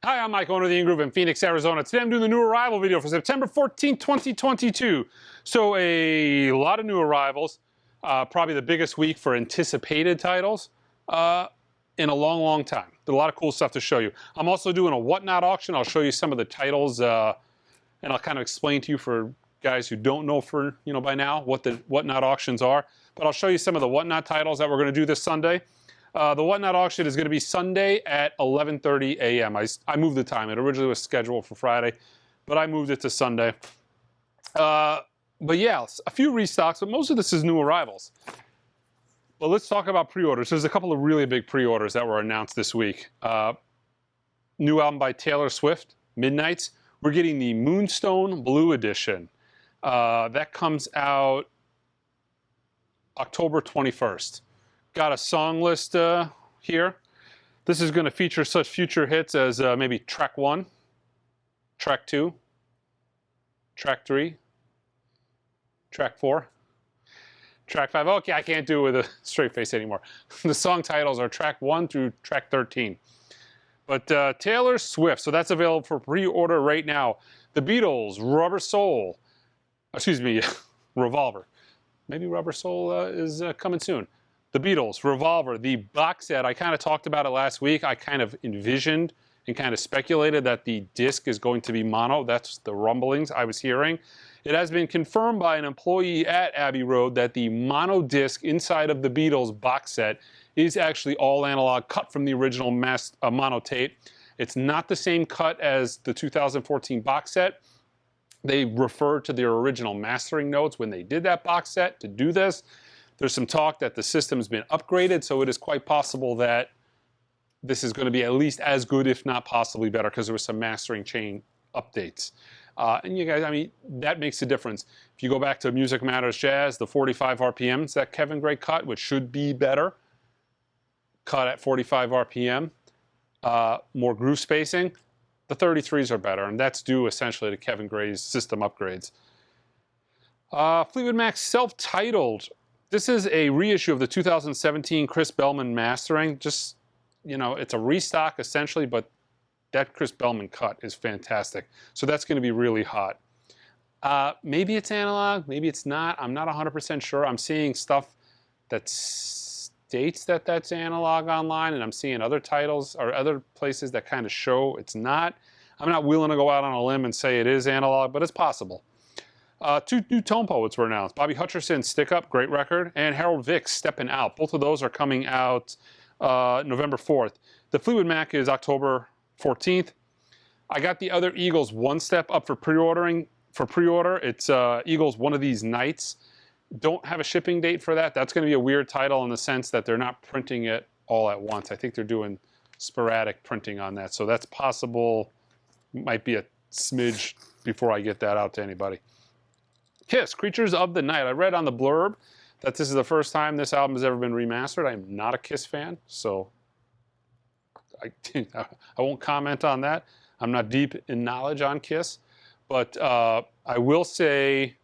Hi, I'm Mike, owner of the In-Groove in Phoenix, Arizona. Today I'm doing the new arrival video for September 14th, 2022. So a lot of new arrivals, probably the biggest week for anticipated titles in a long, long time. There's a lot of cool stuff to show you. I'm also doing a whatnot auction. I'll show you some of the titles and I'll kind of explain to you for guys who don't know by now what the whatnot auctions are. But I'll show you some of the whatnot titles that we're going to do this Sunday. The whatnot auction is going to be Sunday at 11:30 a.m. I moved the time. It originally was scheduled for Friday, but I moved it to Sunday. But yeah, a few restocks, but most of this is new arrivals. But let's talk about pre-orders. There's a couple of really big pre-orders that were announced this week. New album by Taylor Swift, Midnights. We're getting the Moonstone Blue Edition. That comes out October 21st. Got a song list here. This is going to feature such future hits as maybe track 1, track 2, track 3, track 4, track 5. Okay, I can't do it with a straight face anymore. The song titles are track 1 through track 13. But Taylor Swift, so that's available for pre-order right now. The Beatles, Revolver. Maybe Rubber Soul is coming soon. The Beatles, Revolver, the box set. I kind of talked about it last week. I kind of envisioned and kind of speculated that the disc is going to be mono. That's the rumblings I was hearing. It has been confirmed by an employee at Abbey Road that the mono disc inside of the Beatles box set is actually all analog, cut from the original mono tape. It's not the same cut as the 2014 box set. They refer to their original mastering notes when they did that box set to do this. There's some talk that the system's been upgraded, so it is quite possible that this is going to be at least as good, if not possibly better, because there was some mastering chain updates. And you guys, I mean, that makes a difference. If you go back to Music Matters Jazz, the 45 RPMs that Kevin Gray cut, which should be better, cut at 45 RPM, more groove spacing, the 33s are better, and that's due essentially to Kevin Gray's system upgrades. Fleetwood Mac's self-titled. This is a reissue of the 2017 Chris Bellman mastering. Just, it's a restock essentially, but that Chris Bellman cut is fantastic. So that's going to be really hot. Maybe it's analog, maybe it's not. I'm not 100% sure. I'm seeing stuff that states that that's analog online, and I'm seeing other titles or other places that kind of show it's not. I'm not willing to go out on a limb and say it is analog, but it's possible. 2 new Tone Poets were announced. Bobby Hutcherson's Stick Up, great record, and Harold Vick's Steppin' Out. Both of those are coming out November 4th. The Fleetwood Mac is October 14th. I got the other Eagles One Step up for pre-order. It's Eagles One of These Nights. Don't have a shipping date for that. That's going to be a weird title in the sense that they're not printing it all at once. I think they're doing sporadic printing on that. So that's possible. Might be a smidge before I get that out to anybody. Kiss, Creatures of the Night. I read on the blurb that this is the first time this album has ever been remastered. I am not a Kiss fan, so I won't comment on that. I'm not deep in knowledge on Kiss, but I will say,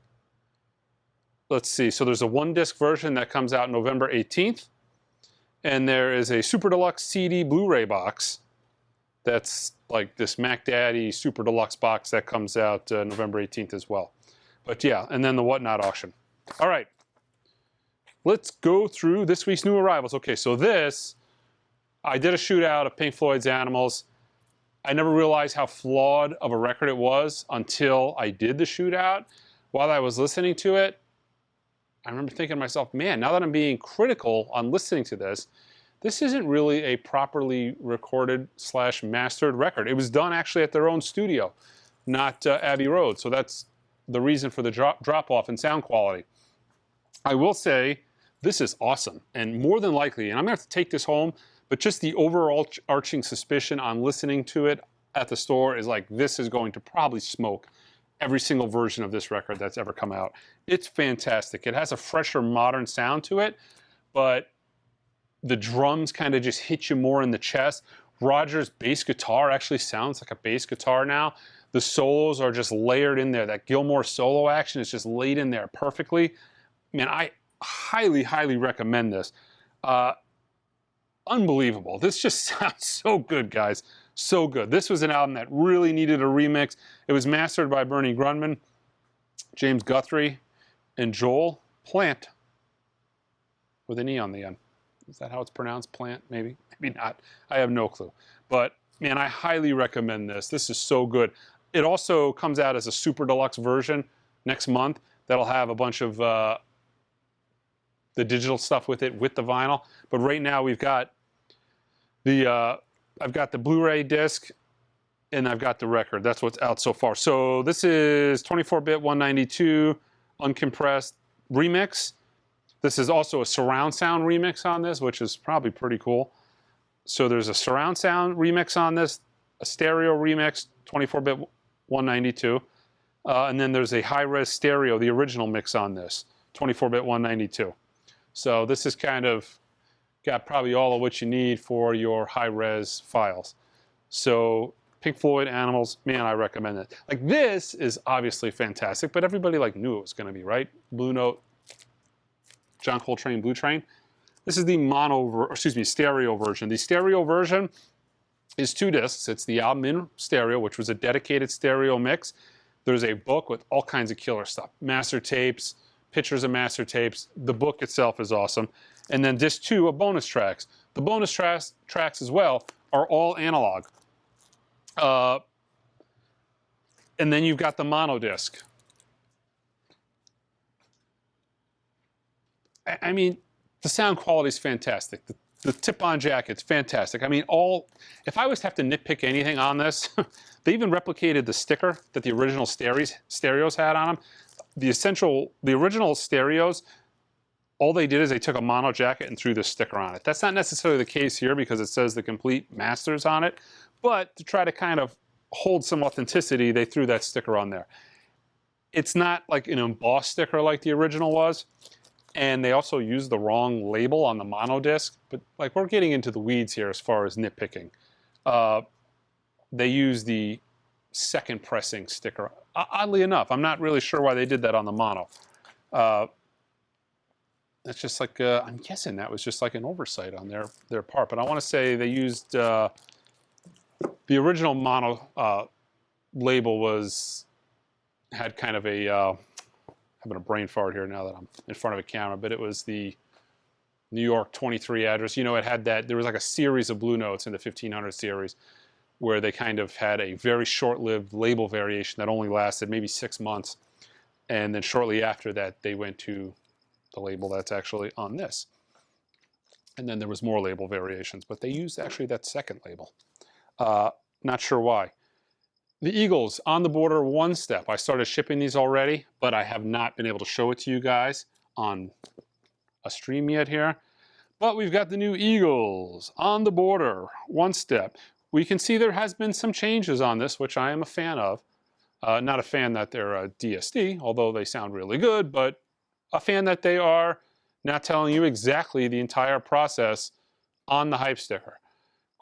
let's see. So there's a 1-disc version that comes out November 18th, and there is a Super Deluxe CD Blu-ray box that's like this Mac Daddy Super Deluxe box that comes out November 18th as well. But yeah, and then the whatnot auction. All right, let's go through this week's new arrivals. Okay, so I did a shootout of Pink Floyd's Animals. I never realized how flawed of a record it was until I did the shootout. While I was listening to it, I remember thinking to myself, man, now that I'm being critical on listening to this isn't really a properly recorded / mastered record. It was done actually at their own studio, not Abbey Road. So that's the reason for the drop-off in sound quality. I will say this is awesome, and more than likely, and I'm going to have to take this home, but just the overarching suspicion on listening to it at the store is like this is going to probably smoke every single version of this record that's ever come out. It's fantastic. It has a fresher, modern sound to it, but the drums kind of just hit you more in the chest. Roger's bass guitar actually sounds like a bass guitar now. The solos are just layered in there. That Gilmour solo action is just laid in there perfectly. Man, I highly, highly recommend this. Unbelievable. This just sounds so good, guys. So good. This was an album that really needed a remix. It was mastered by Bernie Grundman, James Guthrie, and Joel Plant, with an E on the end. Is that how it's pronounced? Plant? Maybe? Maybe not. I have no clue. But, man, I highly recommend this. This is so good. It also comes out as a super deluxe version next month that'll have a bunch of the digital stuff with it, with the vinyl. But right now we've got the I've got the Blu-ray disc and I've got the record. That's what's out so far. So this is 24-bit 192 uncompressed remix. This is also a surround sound remix on this, which is probably pretty cool. So there's a surround sound remix on this, a stereo remix, 24-bit 192, and then there's a high-res stereo, the original mix on this, 24-bit 192. So this is kind of got probably all of what you need for your high-res files. So Pink Floyd, Animals, man, I recommend it. Like, this is obviously fantastic, but everybody like knew it was going to be, right? Blue Note, John Coltrane, Blue Train. This is the stereo version. The stereo version is 2 discs. It's the album in stereo, which was a dedicated stereo mix. There's a book with all kinds of killer stuff. Master tapes, pictures of master tapes. The book itself is awesome. And then disc 2 of bonus tracks. The bonus tracks as well are all analog. And then you've got the mono disc. I mean, the sound quality is fantastic. The tip-on jacket's fantastic. I mean, if I was to have to nitpick anything on this, they even replicated the sticker that the original stereos had on them. The original stereos, all they did is they took a mono jacket and threw this sticker on it. That's not necessarily the case here because it says the complete masters on it, but to try to kind of hold some authenticity, they threw that sticker on there. It's not like an embossed sticker like the original was. And they also used the wrong label on the mono disc. But like, we're getting into the weeds here as far as nitpicking. They used the second pressing sticker. Oddly enough, I'm not really sure why they did that on the mono. That's just like, I'm guessing that was just like an oversight on their part. But I want to say they used, the original mono label had kind of a, having a brain fart here now that I'm in front of a camera, but it was the New York 23 address. You know, it had that, there was like a series of Blue Notes in the 1500 series where they kind of had a very short-lived label variation that only lasted maybe 6 months. And then shortly after that, they went to the label that's actually on this. And then there was more label variations, but they used actually that second label. Not sure why. The Eagles, On the Border, One Step. I started shipping these already, but I have not been able to show it to you guys on a stream yet here. But we've got the new Eagles, On the Border, One Step. We can see there has been some changes on this, which I am a fan of. Not a fan that they're a DSD, although they sound really good, but a fan that they are not telling you exactly the entire process on the hype sticker.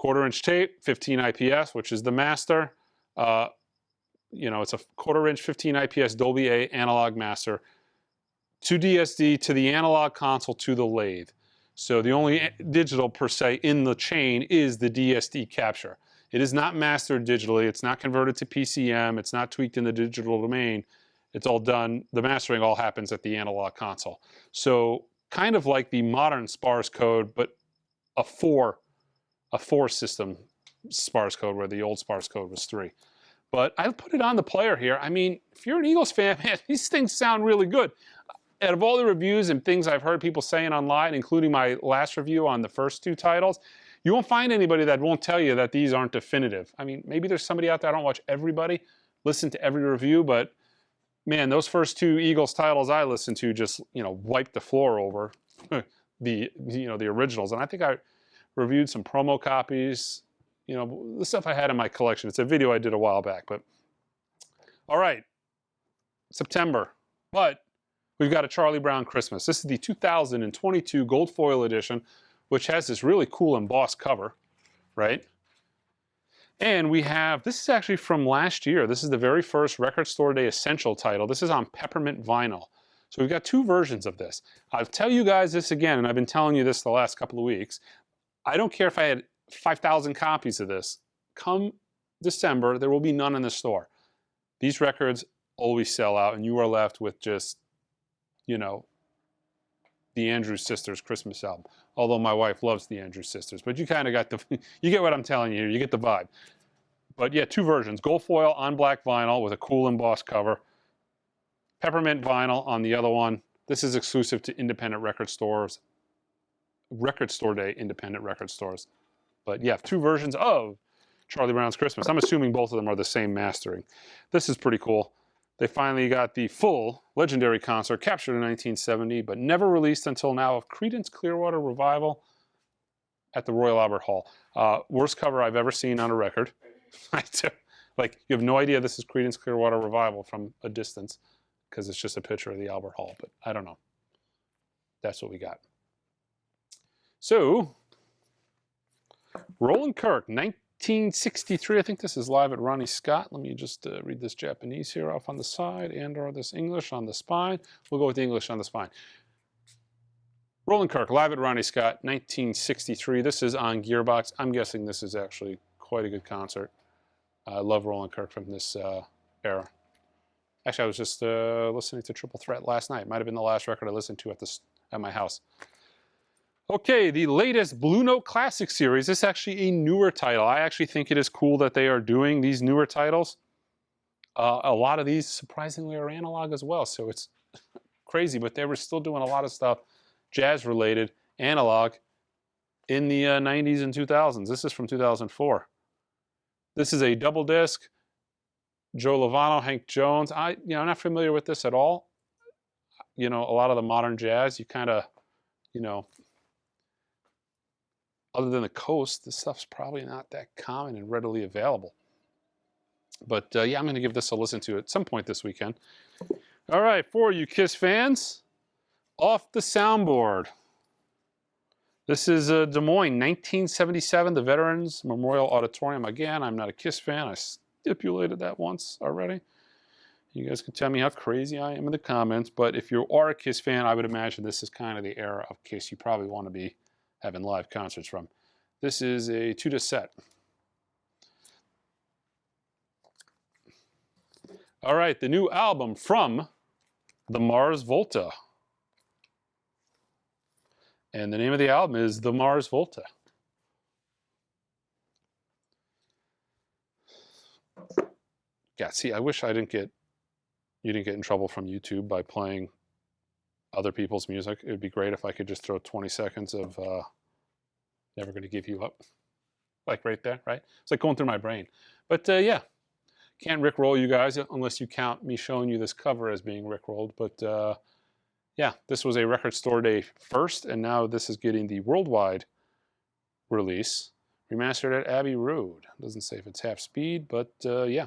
1/4-inch tape, 15 IPS, which is the master. You know, it's a 1/4-inch 15 IPS Dolby A analog master to DSD, to the analog console, to the lathe. So the only digital per se in the chain is the DSD capture. It is not mastered digitally. It's not converted to PCM. It's not tweaked in the digital domain. It's all done. The mastering all happens at the analog console. So kind of like the modern sparse code, but a four system sparse code where the old sparse code was 3. But I put it on the player here. I mean, if you're an Eagles fan, man, these things sound really good. Out of all the reviews and things I've heard people saying online, including my last review on the first 2 titles, you won't find anybody that won't tell you that these aren't definitive. I mean, maybe there's somebody out there, I don't watch everybody, listen to every review, but man, those first 2 Eagles titles I listened to just, you know, wiped the floor over the originals. And I think I reviewed some promo copies, you know, the stuff I had in my collection. It's a video I did a while back, but all right, September, but we've got a Charlie Brown Christmas. This is the 2022 gold foil edition, which has this really cool embossed cover, right? And we have, this is actually from last year. This is the very first Record Store Day Essential title. This is on peppermint vinyl. So we've got 2 versions of this. I'll tell you guys this again, and I've been telling you this the last couple of weeks. I don't care if I had 5,000 copies of this come December, there will be none in the store. These records always sell out, and you are left with just, you know, the Andrews Sisters Christmas album. Although my wife loves the Andrews Sisters, but you kind of got the, you get what I'm telling you here. You get the vibe. But yeah, two versions: gold foil on black vinyl with a cool embossed cover. Peppermint vinyl on the other one. This is exclusive to independent record stores. Record Store Day independent record stores. But yeah, two versions of Charlie Brown's Christmas. I'm assuming both of them are the same mastering. This is pretty cool. They finally got the full legendary concert captured in 1970, but never released until now, of Creedence Clearwater Revival at the Royal Albert Hall. Worst cover I've ever seen on a record. Like, you have no idea this is Creedence Clearwater Revival from a distance because it's just a picture of the Albert Hall, but I don't know. That's what we got. So, Roland Kirk, 1963. I think this is live at Ronnie Scott. Let me just read this Japanese here off on the side and or this English on the spine. We'll go with the English on the spine. Roland Kirk, live at Ronnie Scott, 1963. This is on Gearbox. I'm guessing this is actually quite a good concert. I love Roland Kirk from this era. Actually, I was just listening to Triple Threat last night. Might have been the last record I listened to at my house. Okay, the latest Blue Note Classic series. This is actually a newer title. I actually think it is cool that they are doing these newer titles. A lot of these, surprisingly, are analog as well, so it's crazy, but they were still doing a lot of stuff jazz-related, analog, in the 90s and 2000s. This is from 2004. This is a double disc. Joe Lovano, Hank Jones. I'm not familiar with this at all. A lot of the modern jazz, you kind of, other than the coast, this stuff's probably not that common and readily available. But yeah, I'm going to give this a listen to at some point this weekend. All right, for you Kiss fans, Off the Soundboard. This is Des Moines, 1977, the Veterans Memorial Auditorium. Again, I'm not a Kiss fan. I stipulated that once already. You guys can tell me how crazy I am in the comments, but if you are a Kiss fan, I would imagine this is kind of the era of Kiss you probably want to be having live concerts from. This is a 2-disc set. All right, the new album from the Mars Volta. And the name of the album is The Mars Volta. Yeah, see, I wish you didn't get in trouble from YouTube by playing other people's music. It would be great if I could just throw 20 seconds of Never Gonna Give You Up. Like right there, right? It's like going through my brain. But yeah, can't Rickroll you guys unless you count me showing you this cover as being Rickrolled. But yeah, this was a Record Store Day first, and now this is getting the worldwide release. Remastered at Abbey Road. Doesn't say if it's half speed, but yeah.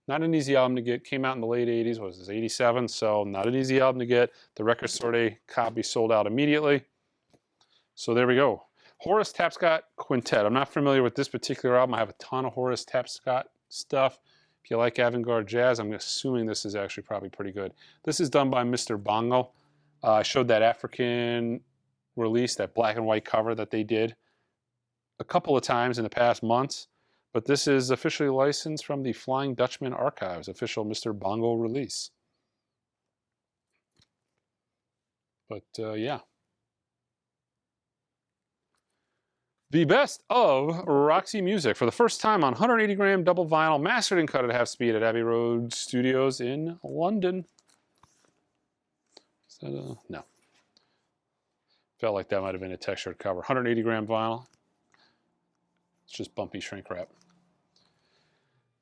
Not an easy album to get. Came out in the late 80s. What was this, 87? So not an easy album to get. The Record Store Day copy sold out immediately. So there we go. Horace Tapscott Quintet. I'm not familiar with this particular album. I have a ton of Horace Tapscott stuff. If you like avant-garde jazz, I'm assuming this is actually probably pretty good. This is done by Mr. Bongo. I showed that African release, that black and white cover that they did a couple of times in the past months. But this is officially licensed from the Flying Dutchman Archives, official Mr. Bongo release. But yeah. The best of Roxy Music for the first time on 180-gram double vinyl, mastered and cut at half speed at Abbey Road Studios in London. Is that no. Felt like that might have been a textured cover. 180-gram vinyl. It's just bumpy shrink wrap.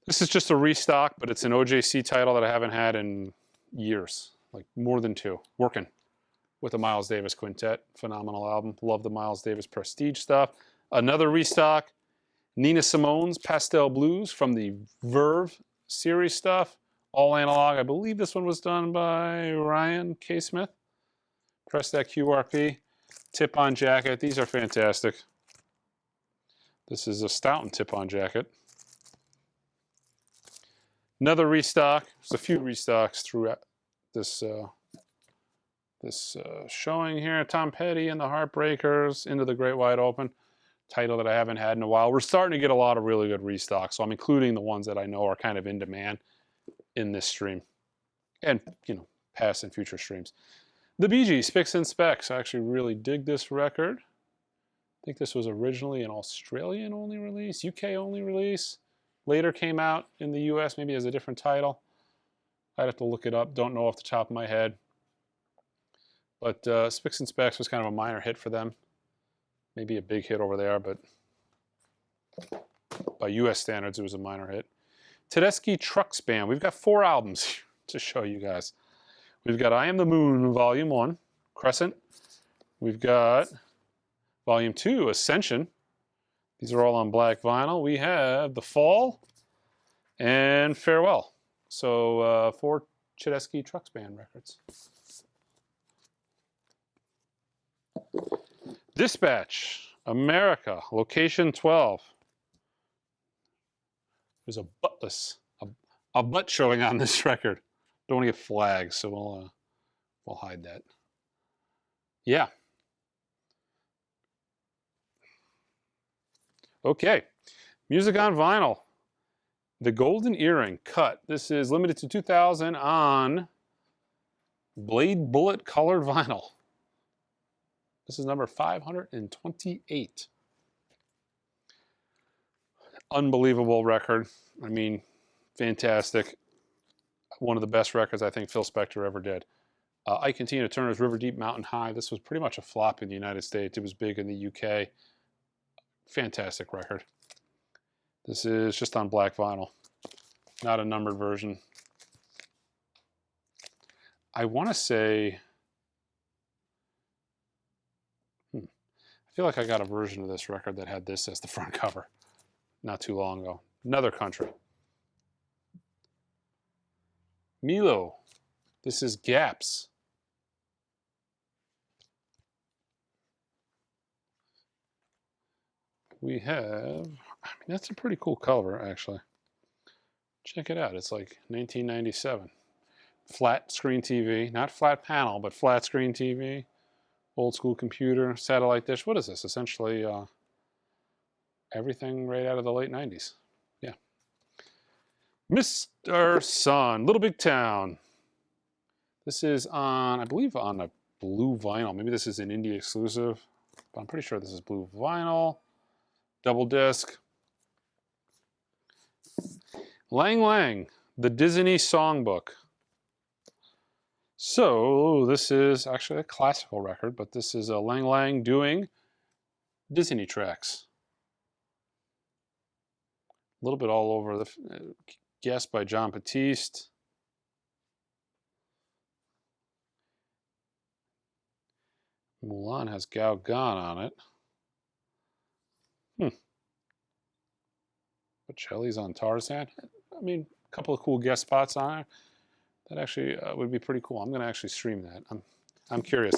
This is just a restock, but it's an OJC title that I haven't had in years, like more than 2. Working with the Miles Davis Quintet. Phenomenal album. Love the Miles Davis Prestige stuff. Another restock, Nina Simone's Pastel Blues from the Verve series stuff. All analog. I believe this one was done by Ryan K. Smith. Press that QRP. Tip-on jacket. These are fantastic. This is a Stoughton tip-on jacket. Another restock. There's a few restocks throughout this showing here. Tom Petty and the Heartbreakers, Into the Great Wide Open. title that I haven't had in a while. We're starting to get a lot of really good restock, so I'm including the ones that I know are kind of in demand in this stream, and past and future streams. The Bee Gees, Spicks and Specks. I actually really dig this record. I think this was originally an Australian only release, UK only release. Later came out in the US, maybe as a different title. I'd have to look it up. Don't know off the top of my head. But Spicks and Specks was kind of a minor hit for them. Maybe a big hit over there, but by US standards, it was a minor hit. Tedeschi Trucks Band. We've got 4 albums to show you guys. We've got I Am the Moon, Volume 1, Crescent. We've got Volume 2, Ascension. These are all on black vinyl. We have The Fall and Farewell. So 4 Tedeschi Trucks Band records. Dispatch, America, Location 12. There's a butt showing on this record. Don't want to get flags, so we'll hide that. Yeah. Okay, music on vinyl. The Golden Earring cut. This is limited to 2,000 on Blade Bullet colored vinyl. This is number 528. Unbelievable record. I mean, fantastic. One of the best records I think Phil Spector ever did. Ike and Tina Turner's River Deep Mountain High. This was pretty much a flop in the United States. It was big in the UK. Fantastic record. This is just on black vinyl, not a numbered version. I want to say, I feel like I got a version of this record that had this as the front cover not too long ago. Another country. Milo. This is Gaps. We have, I mean, that's a pretty cool cover, actually. Check it out. It's like 1997. Flat screen TV, not flat panel, but flat screen TV. Old school computer, satellite dish. What is this? Essentially everything right out of the late 90s. Yeah. Mr. Sun, Little Big Town. This is on, I believe, on a blue vinyl. Maybe this is an indie exclusive, but I'm pretty sure this is blue vinyl. Double disc. Lang Lang, the Disney Songbook. So this is actually a classical record, but this is a Lang Lang doing Disney tracks. A little bit all over the guest by John Batiste. Mulan has Gao Gan on it. Bocelli's on Tarzan. I mean, a couple of cool guest spots on there. That actually would be pretty cool. I'm going to actually stream that. I'm curious.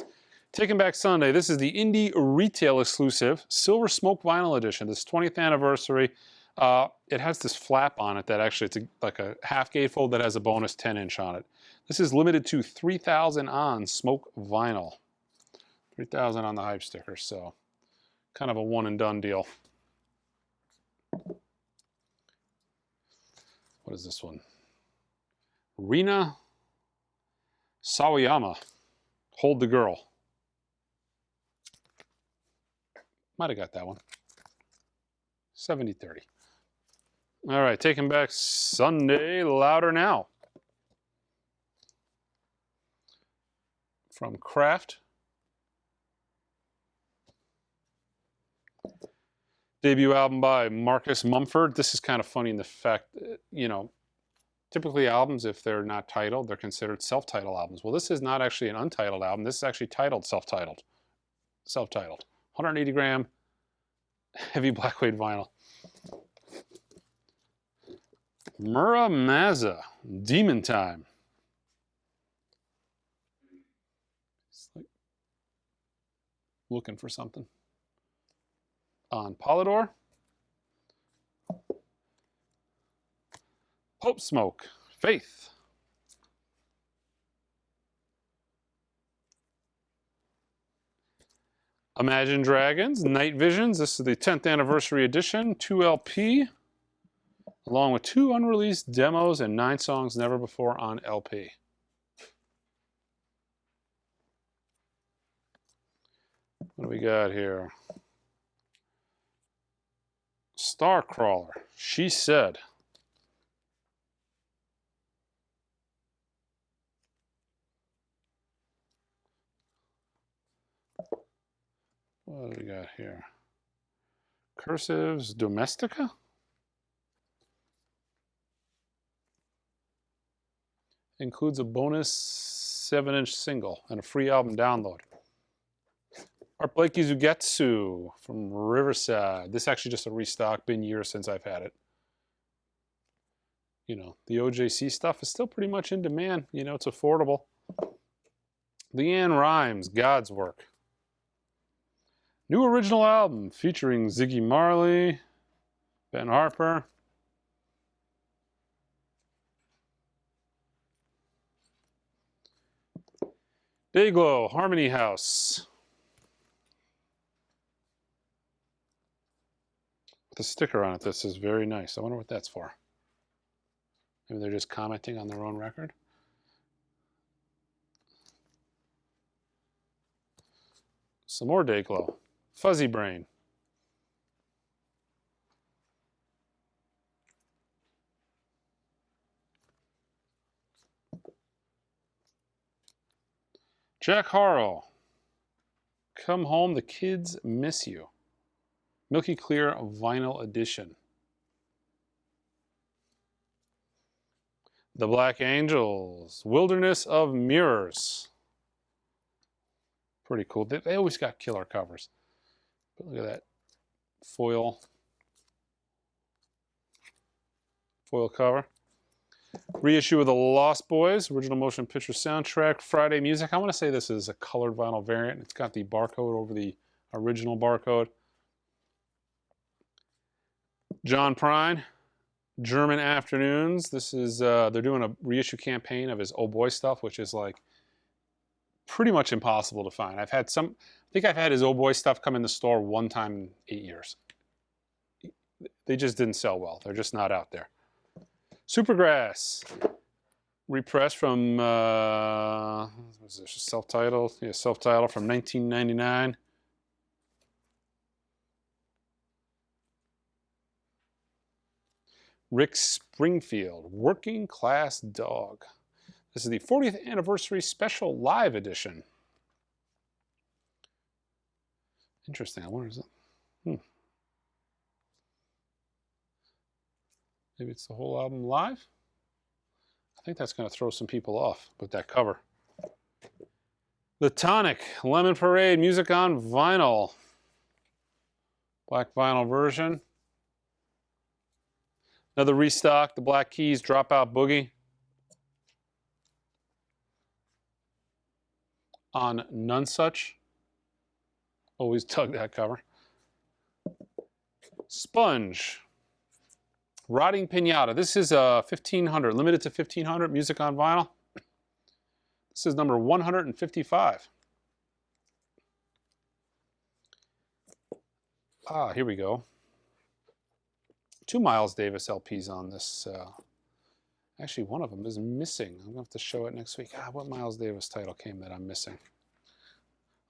Taking Back Sunday. This is the indie retail exclusive Silver Smoke Vinyl Edition. This 20th anniversary. It has this flap on it that actually it's like a half gatefold that has a bonus 10-inch on it. This is limited to 3,000 on Smoke Vinyl. 3,000 on the hype sticker. So kind of a one and done deal. What is this one? Rina Sawayama, Hold the Girl. Might have got that one. 70-30. All right, Taking Back Sunday, Louder Now. From Kraft. Debut album by Marcus Mumford. This is kind of funny in the fact that, typically albums, if they're not titled, they're considered self-titled albums. Well, this is not actually an untitled album. This is actually titled self-titled. Self-titled. 180 gram heavy black weight vinyl. Muramasa, Demon Time. It's like looking for something. On Polydor. Pope Smoke, Faith. Imagine Dragons, Night Visions. This is the 10th anniversary edition, 2 LP, along with 2 unreleased demos and 9 songs never before on LP. What do we got here? Starcrawler, She Said. What do we got here? Cursives Domestica? Includes a bonus 7-inch single and a free album download. Art Blakey's Ugetsu from Riverside. This is actually just a restock. Been years since I've had it. You know, the OJC stuff is still pretty much in demand. You know, it's affordable. Leanne Rimes, God's Work. New original album featuring Ziggy Marley, Ben Harper. Dayglow, Harmony House. With a sticker on it, this is very nice. I wonder what that's for. Maybe they're just commenting on their own record. Some more Dayglow. Fuzzy Brain. Jack Harlow. Come Home, the Kids Miss You. Milky Clear Vinyl Edition. The Black Angels. Wilderness of Mirrors. Pretty cool. They always got killer covers. But look at that foil cover. Reissue of the Lost Boys, original motion picture soundtrack, Friday Music. I want to say this is a colored vinyl variant. It's got the barcode over the original barcode. John Prine, German Afternoons. This is, they're doing a reissue campaign of his Oh Boy stuff, which is like pretty much impossible to find. I think I've had his Oh Boy stuff come in the store one time in 8 years. They just didn't sell well. They're just not out there. Supergrass, repressed from, was this self-titled? Yeah, self-titled from 1999. Rick Springfield, Working Class Dog. This is the 40th anniversary special live edition. Interesting. I wonder, is it? Maybe it's the whole album live? I think that's going to throw some people off with that cover. The Tonic, Lemon Parade, music on vinyl. Black vinyl version. Another restock, the Black Keys, Dropout Boogie. On Nonesuch. Always dug that cover. Sponge. Rotting Pinata. This is 1500, limited to 1500, music on vinyl. This is number 155. Here we go. 2 Miles Davis LPs on this. Actually, one of them is missing. I'm going to have to show it next week. What Miles Davis title came that I'm missing?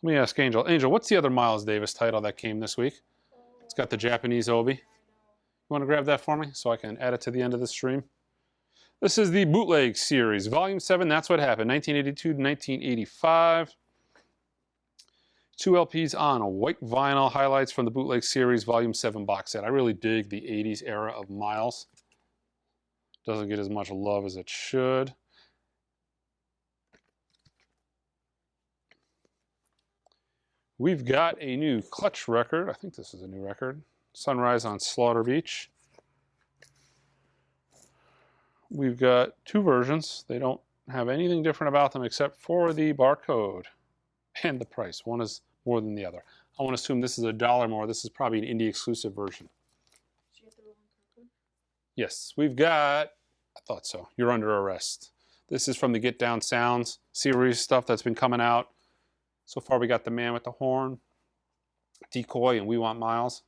Let me ask Angel. Angel, what's the other Miles Davis title that came this week? It's got the Japanese obi. You want to grab that for me so I can add it to the end of the stream? This is the Bootleg Series, Volume 7, That's What Happened, 1982 to 1985. 2 LPs on a white vinyl, highlights from the Bootleg Series, Volume 7 box set. I really dig the 80s era of Miles. Doesn't get as much love as it should. We've got a new Clutch record. I think this is a new record. Sunrise on Slaughter Beach. We've got 2 versions. They don't have anything different about them except for the barcode and the price. One is more than the other. I want to assume this is $1 more. This is probably an indie exclusive version. Did you have the wrong code? Yes, we've got, I thought so, You're Under Arrest. This is from the Get Down Sounds series stuff that's been coming out. So far we got The Man with the Horn, Decoy and We Want Miles.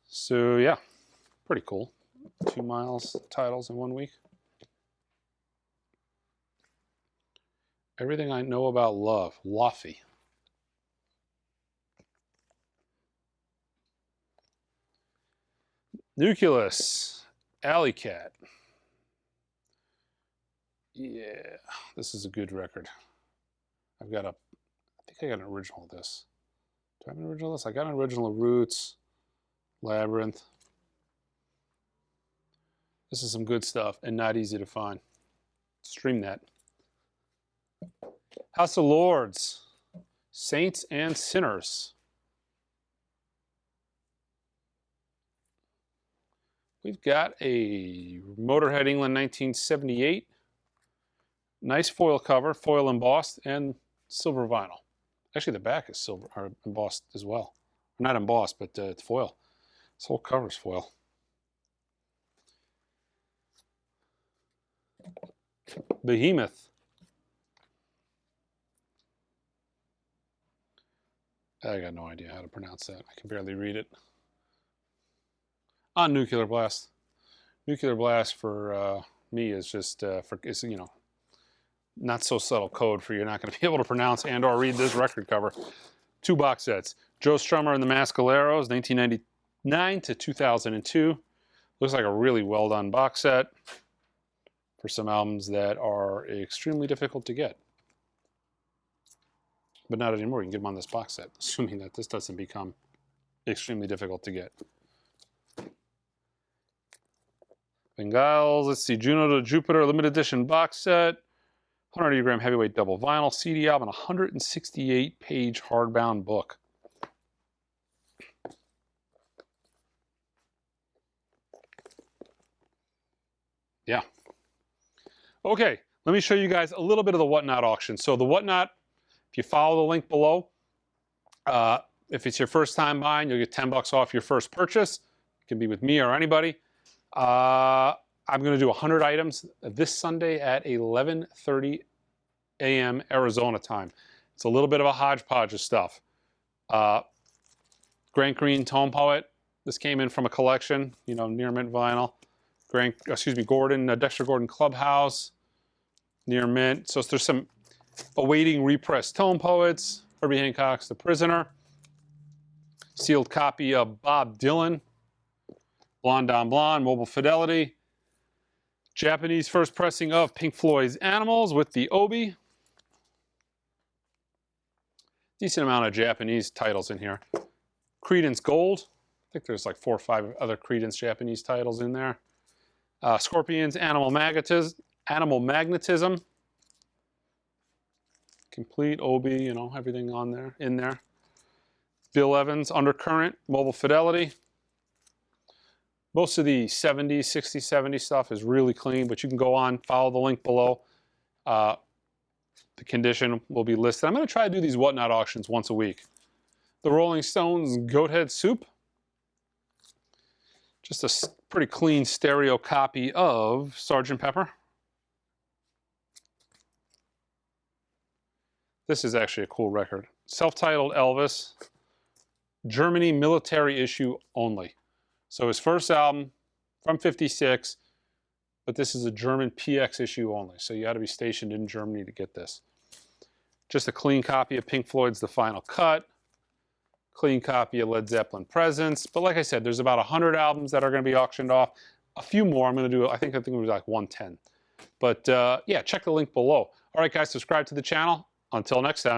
So yeah, pretty cool. 2 Miles titles in 1 week. Everything I Know About Love, Laffy. Nucleus, Alley Cat. Yeah, this is a good record. I think I got an original of this. Do I have an original of this? I got an original of Roots, Labyrinth. This is some good stuff and not easy to find. Stream that. House of Lords, Saints and Sinners. We've got a Motorhead England 1978. Nice foil cover, foil embossed, and silver vinyl. Actually, the back is silver, or embossed as well. Not embossed, but it's foil. This whole cover is foil. Behemoth. I got no idea how to pronounce that. I can barely read it. On Nuclear Blast. Nuclear Blast for me is just, it's, you know, not so subtle code for you're not going to be able to pronounce and or read this record cover. 2 box sets. Joe Strummer and the Mascaleros, 1999 to 2002. Looks like a really well done box set for some albums that are extremely difficult to get. But not anymore. You can get them on this box set, assuming that this doesn't become extremely difficult to get. Bengals, let's see, Juno to Jupiter limited edition box set. 180 gram heavyweight double vinyl CD album, 168 page hardbound book. Yeah. Okay, let me show you guys a little bit of the Whatnot auction. So the Whatnot, if you follow the link below, if it's your first time buying, you'll get 10 bucks off your first purchase. It can be with me or anybody. I'm going to do 100 items this Sunday at 11:30 a.m. Arizona time. It's a little bit of a hodgepodge of stuff. Grant Green Tone Poet. This came in from a collection, you know, near mint vinyl. Dexter Gordon Clubhouse, near mint. So there's some awaiting repressed Tone Poets. Herbie Hancock's The Prisoner. Sealed copy of Bob Dylan. Blonde on Blonde, Mobile Fidelity. Japanese first pressing of Pink Floyd's Animals with the Obi. Decent amount of Japanese titles in here. Creedence Gold. I think there's like 4 or 5 other Creedence Japanese titles in there. Scorpions, Animal Magnetism. Complete Obi, you know, everything on there, in there. Bill Evans, Undercurrent, Mobile Fidelity. Most of the 70s, 60s, 70s stuff is really clean, but you can go on, follow the link below. The condition will be listed. I'm going to try to do these Whatnot auctions once a week. The Rolling Stones Goathead Soup. Just a pretty clean stereo copy of Sgt. Pepper. This is actually a cool record. Self-titled Elvis. Germany military issue only. So his first album from '56, but this is a German PX issue only. So you had to be stationed in Germany to get this. Just a clean copy of Pink Floyd's The Final Cut. Clean copy of Led Zeppelin Presence. But like I said, there's about 100 albums that are going to be auctioned off. A few more I'm going to do. I think it was like 110. But yeah, check the link below. All right, guys, subscribe to the channel. Until next time.